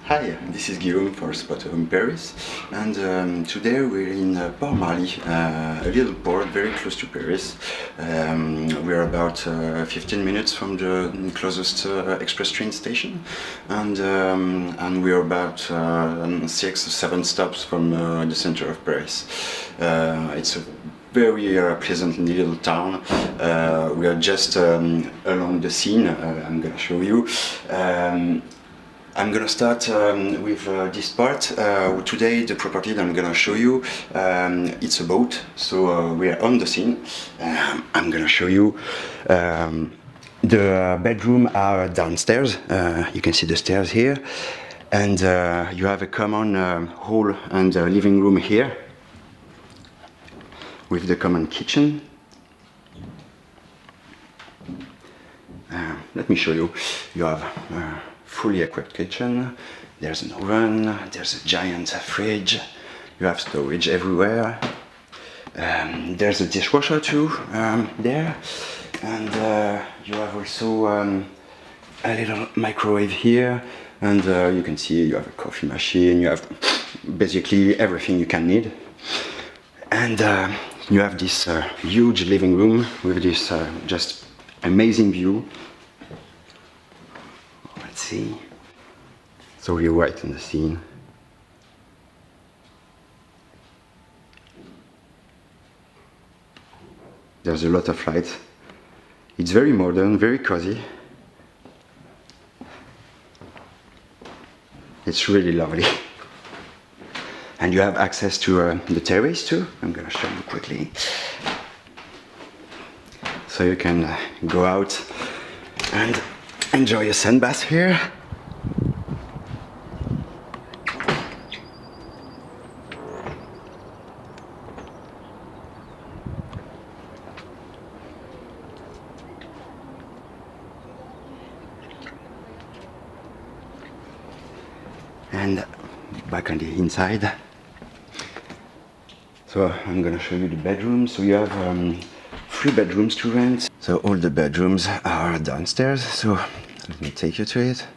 Hi, this is Guillaume for Spotahome Paris, and today we're in Port Marly, a little port very close to Paris. We're about 15 minutes from the closest express train station, and we're about 6 or 7 stops from the center of Paris. It's a very pleasant little town. We are just along the Seine. I'm gonna show you. I'm gonna start with this part. Today the property that I'm gonna show you, it's a boat, so we are on the Seine. I'm gonna show you the bedroom are downstairs. You can see the stairs here, and you have a common hall and living room here with the common kitchen. Let me show you. You have fully equipped kitchen. There's an oven, there's a giant fridge, you have storage everywhere. There's a dishwasher too there, and you have also a little microwave here, and you can see you have a coffee machine, you have basically everything you can need. And you have this huge living room with this just amazing view. See, so we're right in the Seine. There's a lot of light. It's very modern, very cozy. It's really lovely. And you have access to the terrace too. I'm gonna show you quickly. So you can go out and enjoy a sun bath here. And back on the inside. So I'm gonna show you the bedrooms. So you have 3 bedrooms to rent. So all the bedrooms are downstairs, so let me take you to it.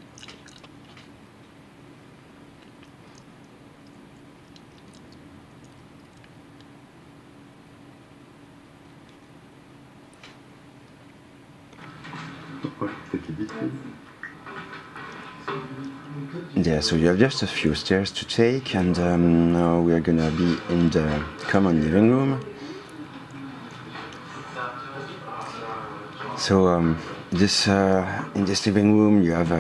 Yeah, so you have just a few stairs to take, and now we are gonna be in the common living room. So in this living room you have,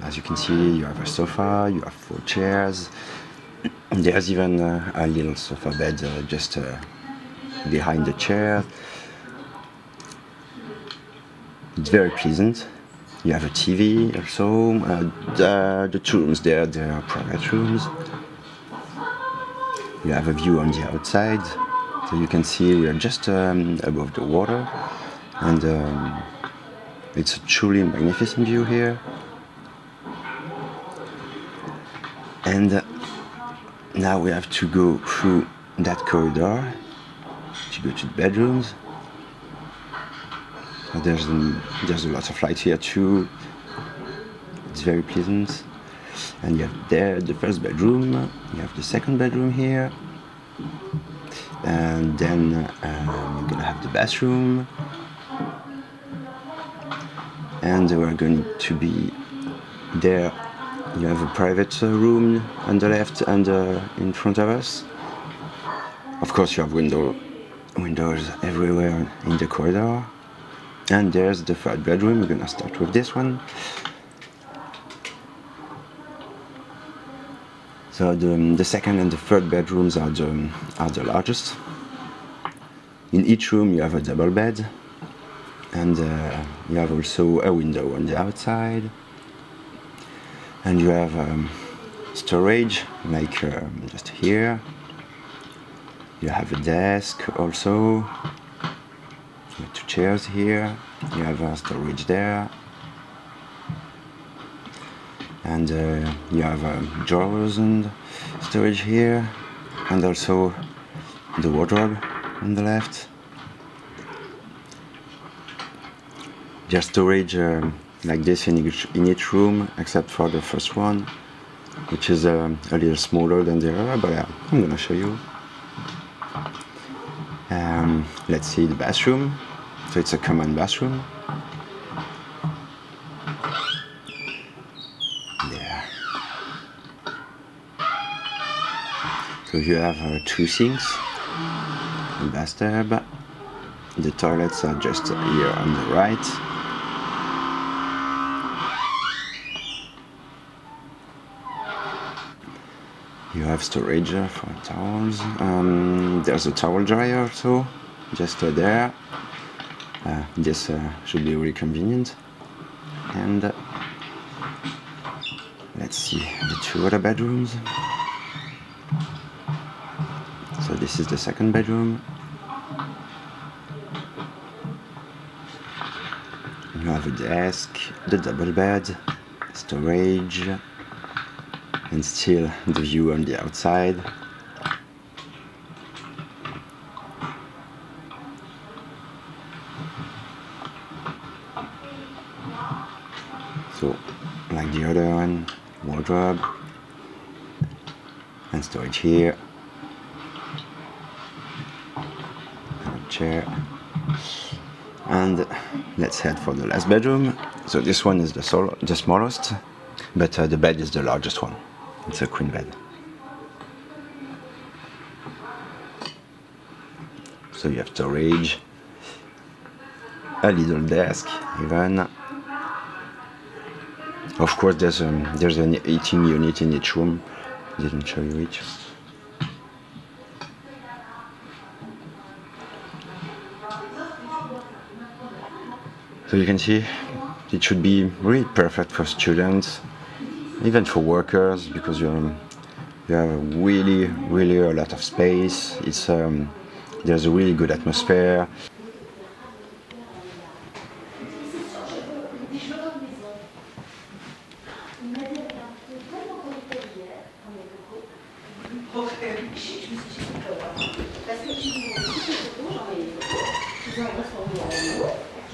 as you can see, you have a sofa, you have 4 chairs. There's even a little sofa bed just behind the chair. It's very pleasant. You have a TV also. The 2 rooms there, they are private rooms. You have a view on the outside, so you can see we are just above the water, and it's a truly magnificent view here. And now we have to go through that corridor to go to the bedrooms. There's a lot of light here too. It's very pleasant. And you have there the first bedroom, you have the second bedroom here, and then you're gonna have the bathroom, and we're going to be there. You have a private room on the left and in front of us. Of course you have windows everywhere in the corridor. And there's the 3rd bedroom. We're gonna start with this one. So the 2nd and the 3rd bedrooms are the largest. In each room you have a double bed, and you have also a window on the outside, and you have storage like just here. You have a desk also. You have 2 chairs here. You have storage there, and you have drawers and storage here, and also the wardrobe on the left. There's storage like this in each room, except for the first one. which is a little smaller than the other, but I'm gonna show you. Let's see the bathroom. So it's a common bathroom. There. So you have 2 sinks, a bathtub. The toilets are just here on the right. You have storage for towels. There's a towel dryer also, just there. This should be really convenient. And let's see the 2 other bedrooms. So this is the second bedroom. You have a desk, the double bed, storage, and still the view on the outside. So, like the other one, wardrobe, and storage here, and a chair. And let's head for the last bedroom. So this one is the smallest, but the bed is the largest one. It's a queen bed. So you have storage, a little desk even. Of course there's an eating unit in each room. Didn't show you it. So you can see it should be really perfect for students, even for workers, because you have really a lot of space. It's there's a really good atmosphere.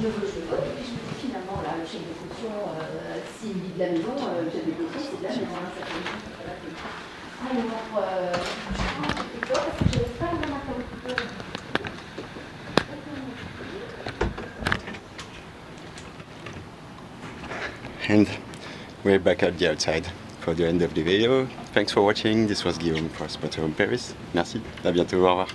Je veux, et puis je me dis finalement, là, le chèque de caution, s'il vit de la maison, le chèque de caution, c'est de la maison, ça fait alors, je prends un petit peu parce que je n'ai pas le même interlocuteur. And we're back at the outside for the end of the video. Thanks for watching. This was Guillaume for Spotahome Paris. Merci. À bientôt. Au revoir.